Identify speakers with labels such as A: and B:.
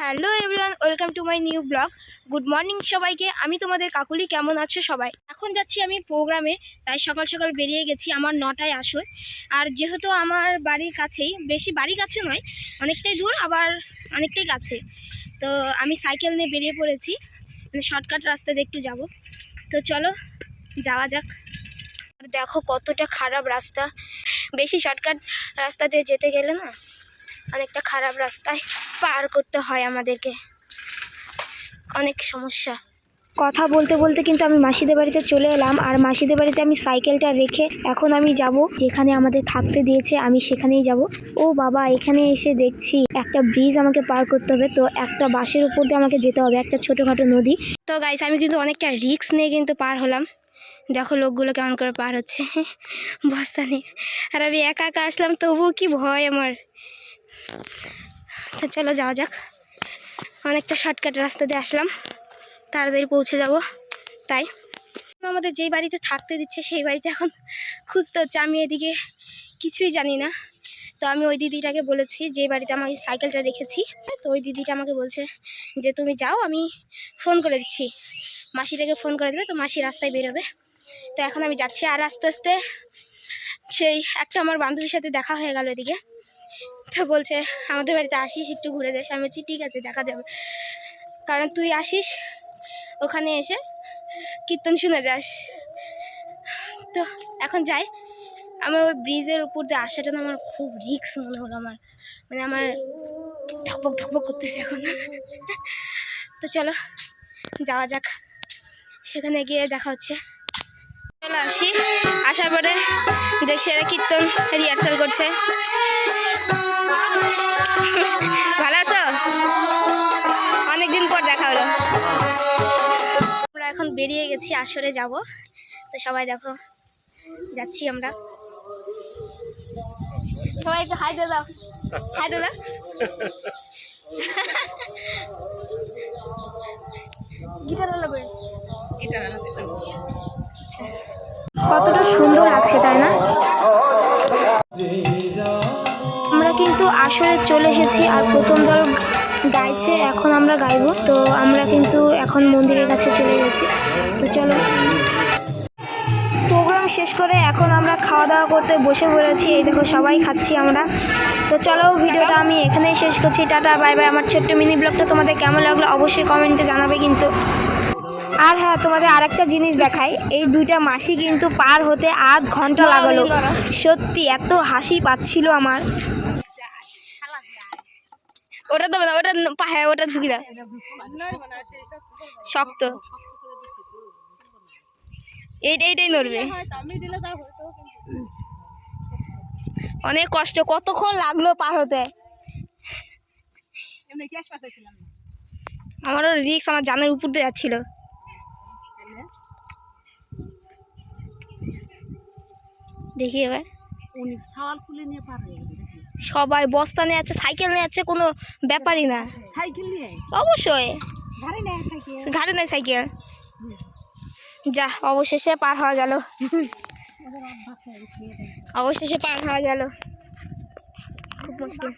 A: Hello everyone, welcome to my new blog. Good morning সবাইকে। আমি তোমাদের কাকুলি। কেমন আছো সবাই? এখন যাচ্ছি আমি প্রোগ্রামে, তাই সকাল সকাল বেরিয়ে গেছি। আমার 9টায় আসো। আর যেহেতু আমার বাড়ির কাছেই, বেশি বাড়ির কাছে নয়, অনেকটাই দূর আবার অনেকটাই কাছে, তো আমি সাইকেল নিয়ে বেরিয়ে পড়েছি। শর্টকাট রাস্তাতে একটু যাব, তো চলো যাওয়া যাক। আর দেখো কতটা খারাপ রাস্তা। বেশি শর্টকাট রাস্তাতে যেতে গেলে না অনেকটা খারাপ রাস্তায় পার করতে হয় আমাদেরকে, অনেক সমস্যা। কথা বলতে বলতে কিন্তু আমি মাসিদের বাড়িতে চলে এলাম। আর মাসিদের বাড়িতে আমি সাইকেলটা রেখে এখন আমি যাব যেখানে আমাদের থাকতে দিয়েছে, আমি সেখানেই যাব। ও বাবা, এখানে এসে দেখছি একটা ব্রিজ আমাকে পার করতে হবে, তো একটা বাসের উপর দিয়ে আমাকে যেতে হবে, একটা ছোটোখাটো নদী। তো গাইস, আমি কিন্তু অনেকটা রিস্ক নিয়ে কিন্তু পার হলাম। দেখো লোকগুলো কেমন করে পার হচ্ছে বস্তা নিয়ে। আর আমি একা একা আসলাম, তবুও কি ভয় আমার। তো চলো যাওয়া যাক। অনেকটা শর্টকাট রাস্তা দিয়ে আসলাম, তাড়াতাড়ি পৌঁছে যাব। তাই আমাদের যেই বাড়িতে থাকতে দিচ্ছে সেই বাড়িতে এখন খুঁজতে হচ্ছে। আমি এদিকে কিছুই জানি না, তো আমি ওই দিদিটাকে বলেছি যে বাড়িতে আমি সাইকেলটা রেখেছি। তো ওই দিদিটা আমাকে বলছে যে তুমি যাও, আমি ফোন করে দিচ্ছি, মাসিটাকে ফোন করে দেবে, তো মাসি রাস্তায় বেরোবে। তো এখন আমি যাচ্ছি। আর আস্তে আস্তে সেই একটা আমার বান্ধবীর সাথে দেখা হয়ে গেল এদিকে। তো বলছে আমাদের বাড়িতে আসিস, একটু ঘুরে যাস। আমি বলছি ঠিক আছে, দেখা যাবে, কারণ তুই আসিস ওখানে এসে কীর্তন শুনে যাস। তো এখন যাই। আমার ওই ব্রিজের উপর দিয়ে আসাটা না আমার খুব রিস্ক মনে হলো। আমার ধকপক ধকপক করতেছে এখন। তো চলো যাওয়া যাক, সেখানে গিয়ে দেখা হচ্ছে। চলো আসি। আসার পরে দেখছি এরা কীর্তন রিহার্সাল করছে। ভালো আছো? অনেকদিন পর দেখা হলো। আমরা এখন বেরিয়ে গেছি, আসরে যাব। তো সবাই দেখো যাচ্ছি আমরা। সবাই একটু হাই দিয়ে দাও, হাই দিয়ে দাও। গিটার হলো বই। কতটা সুন্দর লাগছে তাই না? আমরা কিন্তু আসরে চলে এসেছি। আর প্রথম দল গাইছে, এখন আমরা গাইবো। তো আমরা কিন্তু এখন মন্দিরের কাছে চলে গেছি। তো চলো, প্রোগ্রাম শেষ করে এখন আমরা খাওয়া দাওয়া করতে বসে পড়েছি। এই দেখো সবাই খাচ্ছি আমরা। তো চলো, ভিডিওটা আমি এখানেই শেষ করছি। Tata, bye bye. আমার ছোট্ট মিনি ব্লগটা তোমাদের কেমন লাগলো অবশ্যই কমেন্টে জানাবে কিন্তু। আর হ্যাঁ, তোমাদের আরেকটা জিনিস দেখাই। এই দুইটা মাসি কিন্তু পার হতে আধ ঘন্টা লাগলো। সত্যি এত হাসি পাচ্ছিল আমার। ওটা দেবে না, ওটা হ্যাঁ, ওটা ঝুঁকি দাও, শক্ত। এইটাই নড়বে। অনেক কষ্ট, কতক্ষণ লাগলো পার হতে। আমারও রিস্ক, আমার জানের উপর দিয়ে যাচ্ছিল। দেখি এবার সবাই বস্তা নিয়ে যাচ্ছে, সাইকেল নিয়ে যাচ্ছে, কোনো ব্যাপারই না। সাইকেল নিয়ে অবশ্যই, ঘাড়ে নেই সাইকেল। যা, অবশেষে পার হওয়া গেল। অবশেষে পার হওয়া গেল। খুব মুশকিল।